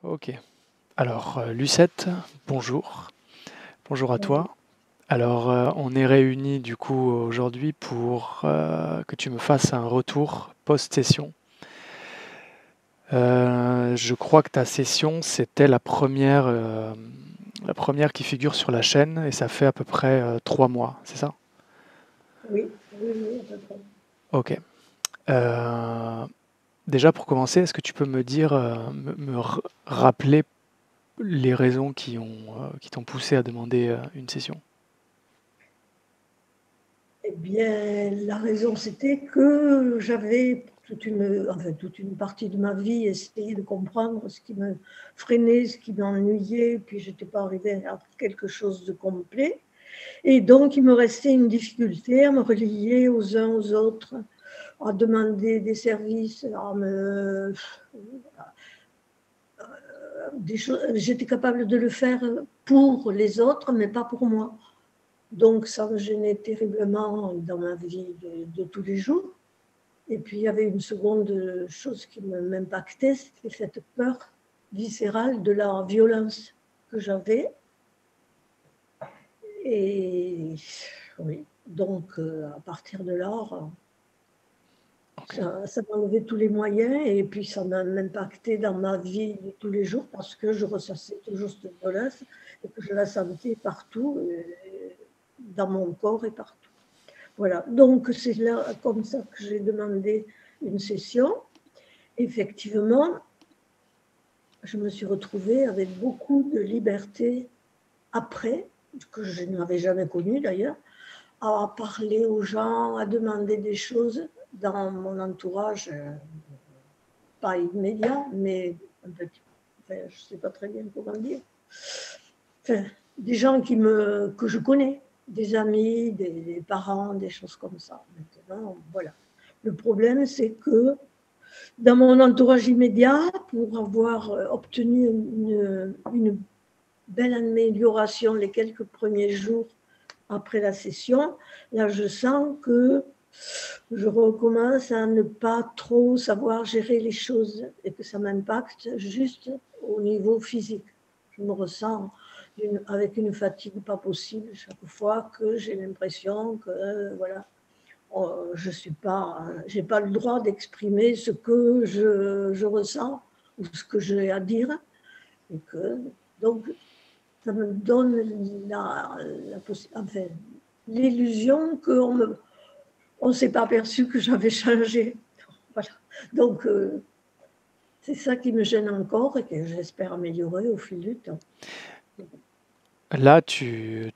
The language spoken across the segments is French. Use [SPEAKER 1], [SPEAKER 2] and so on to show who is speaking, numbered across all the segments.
[SPEAKER 1] Ok. Alors, Lucette, bonjour. Bonjour à
[SPEAKER 2] Bonjour.
[SPEAKER 1] toi. Alors, on est réunis du coup aujourd'hui pour que tu me fasses un retour post-session. Je crois que ta session, c'était la première qui figure sur la chaîne et ça fait à peu près 3 mois, c'est ça?
[SPEAKER 2] Oui, oui, oui, à peu près.
[SPEAKER 1] Ok. Euh, Déjà pour commencer, est-ce que tu peux me dire, rappeler les raisons qui t'ont poussé à demander une session?
[SPEAKER 2] Eh bien, la raison, c'était que j'avais toute une partie de ma vie essayé de comprendre ce qui me freinait, ce qui m'ennuyait, puis je n'étais pas arrivée à quelque chose de complet. Et donc, il me restait une difficulté à me relier aux uns aux autres, à demander des services, des choses. J'étais capable de le faire pour les autres, mais pas pour moi. Donc, ça me gênait terriblement dans ma vie de tous les jours. Et puis, il y avait une seconde chose qui m'impactait, c'était cette peur viscérale de la violence que j'avais. Et oui, donc, à partir de là,
[SPEAKER 1] Ok.
[SPEAKER 2] ça m'a enlevé tous les moyens et puis ça m'a impacté dans ma vie de tous les jours parce que je ressassais toujours cette violence et que je la sentais partout, dans mon corps et partout. Voilà, donc c'est là comme ça que j'ai demandé une session. Effectivement, je me suis retrouvée avec beaucoup de liberté après, que je n'avais jamais connu d'ailleurs, à parler aux gens, à demander des choses dans mon entourage, pas immédiat, mais un petit peu, enfin, je ne sais pas très bien comment dire. Enfin, des gens que je connais, des amis, des parents, des choses comme ça. Maintenant, voilà. Le problème, c'est que dans mon entourage immédiat, pour avoir obtenu une belle amélioration les quelques premiers jours après la session, là, je sens que je recommence à ne pas trop savoir gérer les choses et que ça m'impacte juste au niveau physique. Je me ressens avec une fatigue pas possible chaque fois que j'ai l'impression que voilà, je suis pas, j'ai pas le droit d'exprimer ce que je ressens ou ce que j'ai à dire et que donc ça me donne enfin, l'illusion on ne s'est pas aperçu que j'avais changé. Voilà. Donc, c'est ça qui me gêne encore et que j'espère améliorer au fil du temps.
[SPEAKER 1] Là, tu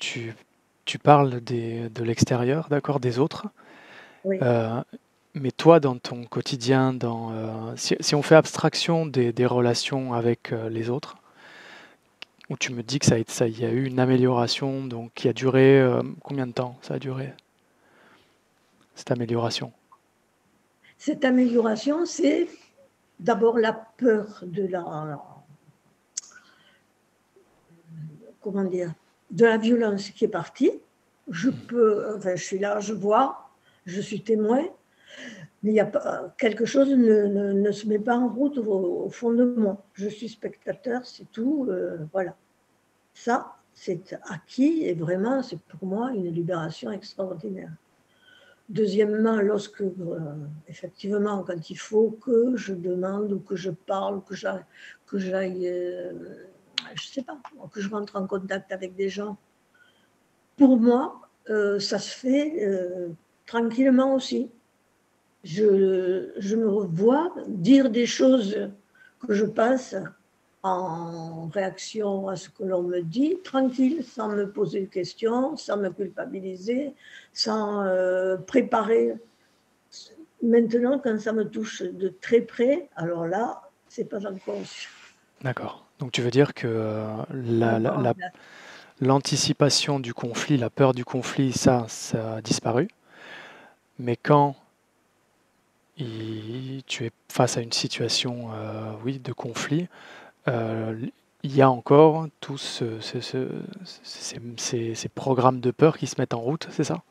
[SPEAKER 1] parles de l'extérieur, d'accord, des autres.
[SPEAKER 2] Oui.
[SPEAKER 1] Euh, mais toi, dans ton quotidien, si on fait abstraction des relations avec les autres, où tu me dis que il y a eu une amélioration, donc qui a duré combien de temps ça a duré, cette amélioration?
[SPEAKER 2] Cette amélioration, c'est d'abord la peur comment dire, de la violence qui est partie. Enfin, je suis là, je vois, je suis témoin, mais il y a pas, quelque chose ne se met pas en route au fond de moi. Je suis spectateur, c'est tout, voilà. Ça, c'est acquis et vraiment, c'est pour moi une libération extraordinaire. Deuxièmement, effectivement, quand il faut que je demande ou que je parle, que j'aille, je sais pas, que je rentre en contact avec des gens, pour moi, ça se fait tranquillement aussi. Je me vois dire des choses que je passe en réaction à ce que l'on me dit, tranquille, sans me poser de questions, sans me culpabiliser, sans préparer. Maintenant, quand ça me touche de très près, alors là, c'est pas inconscient.
[SPEAKER 1] D'accord. Donc tu veux dire que l'anticipation du conflit, la peur du conflit, ça a disparu. Mais quand tu es face à une situation, oui, de conflit, euh, il y a encore tous ces programmes de peur qui se mettent en route, c'est ça?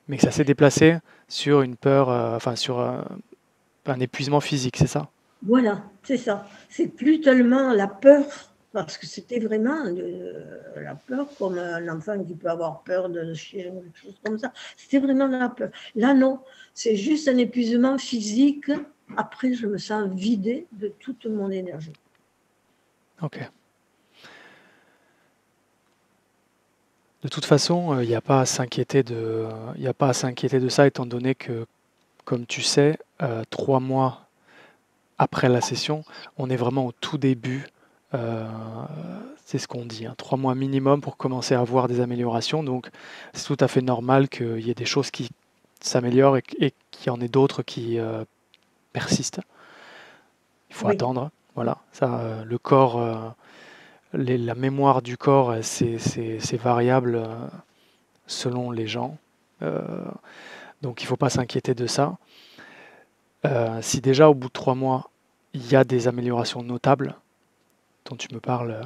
[SPEAKER 1] Mais que ça s'est déplacé sur une peur, enfin sur un épuisement physique, c'est ça?
[SPEAKER 2] Voilà, c'est ça. C'est plus tellement la peur, parce que c'était vraiment la peur comme un enfant qui peut avoir peur de chien ou quelque chose comme ça. C'était vraiment la peur. Là, non, c'est juste un épuisement physique. Après, je me sens vidée de toute mon énergie.
[SPEAKER 1] Ok. De toute façon, il n'y a pas à s'inquiéter il a pas à s'inquiéter de ça, étant donné que, comme tu sais, 3 mois après la session, on est vraiment au tout début. euh, c'est ce qu'on dit, hein, 3 mois minimum pour commencer à voir des améliorations. Donc, c'est tout à fait normal qu'il y ait des choses qui s'améliorent et qu'il y en ait d'autres qui persistent. Il faut
[SPEAKER 2] Oui,
[SPEAKER 1] attendre. Voilà, ça, le corps, la mémoire du corps, c'est variable selon les gens. Euh, donc il ne faut pas s'inquiéter de ça. Si déjà au bout de 3 mois, il y a des améliorations notables dont tu me parles,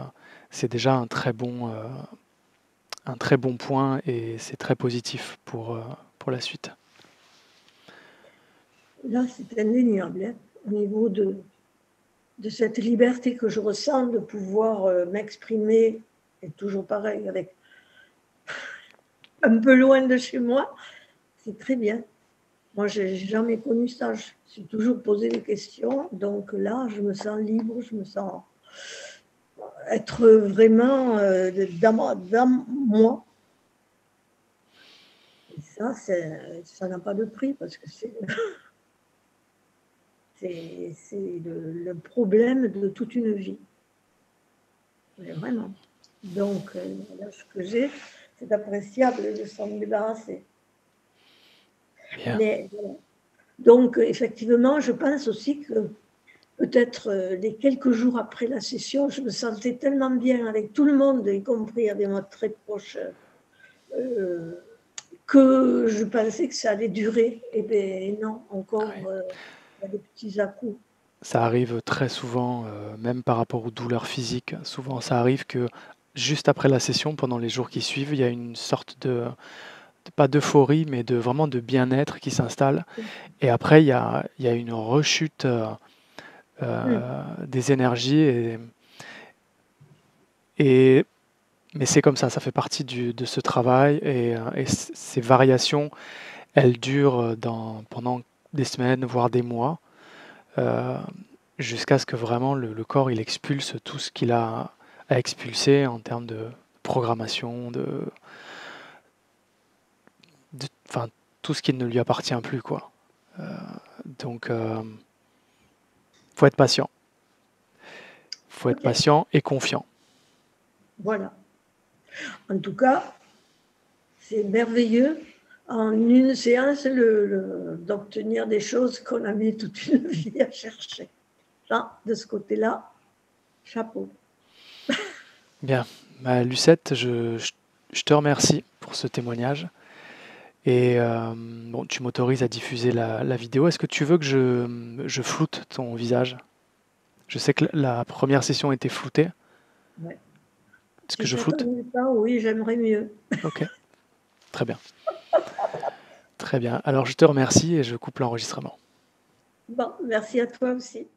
[SPEAKER 1] c'est déjà un très bon point et c'est très positif pour la suite.
[SPEAKER 2] là, c'est indéniable, hein, au niveau de cette liberté que je ressens de pouvoir m'exprimer, et toujours pareil, avec un peu loin de chez moi, c'est très bien. Moi, je n'ai jamais connu ça. Je suis toujours posé des questions. Donc là, je me sens libre, je me sens être vraiment dans moi. Et ça n'a pas de prix parce que c'est le problème de toute une vie. Mais vraiment. Donc, l'âge que j'ai, c'est appréciable de s'en débarrasser.
[SPEAKER 1] Bien,
[SPEAKER 2] Mais voilà. Donc, effectivement, je pense aussi que peut-être les quelques jours après la session, je me sentais tellement bien avec tout le monde, y compris avec moi très proche, euh, que je pensais que ça allait durer. Et bien non, encore
[SPEAKER 1] ouais.
[SPEAKER 2] il y a des petits à-coups.
[SPEAKER 1] Ça arrive très souvent, même par rapport aux douleurs physiques. Souvent, ça arrive que juste après la session, pendant les jours qui suivent, il y a une sorte pas d'euphorie, mais vraiment de bien-être qui s'installe. Et après, il y a une rechute
[SPEAKER 2] Hum,
[SPEAKER 1] des énergies. Et mais c'est comme ça fait partie de ce travail. Et ces variations, elles durent pendant des semaines, voire des mois, euh, jusqu'à ce que vraiment le corps il expulse tout ce qu'il a à expulser en termes de programmation, enfin, tout ce qui ne lui appartient plus, quoi. Euh, donc, faut être patient. Faut être
[SPEAKER 2] ok,
[SPEAKER 1] patient et confiant.
[SPEAKER 2] voilà. En tout cas, c'est merveilleux en une séance d'obtenir des choses qu'on a mis toute une vie à chercher. Là, de ce côté-là, chapeau.
[SPEAKER 1] Bien. Bah, Lucette, je te remercie pour ce témoignage. Et bon, tu m'autorises à diffuser la vidéo. Est-ce que tu veux que je floute ton visage? Je sais que la première session était floutée.
[SPEAKER 2] Ouais.
[SPEAKER 1] Est-ce que
[SPEAKER 2] Si
[SPEAKER 1] je
[SPEAKER 2] ça
[SPEAKER 1] floute?
[SPEAKER 2] t'ennuie pas, oui, j'aimerais mieux.
[SPEAKER 1] Ok, très bien. Très bien. Alors je te remercie et je coupe l'enregistrement.
[SPEAKER 2] Bon, merci à toi aussi.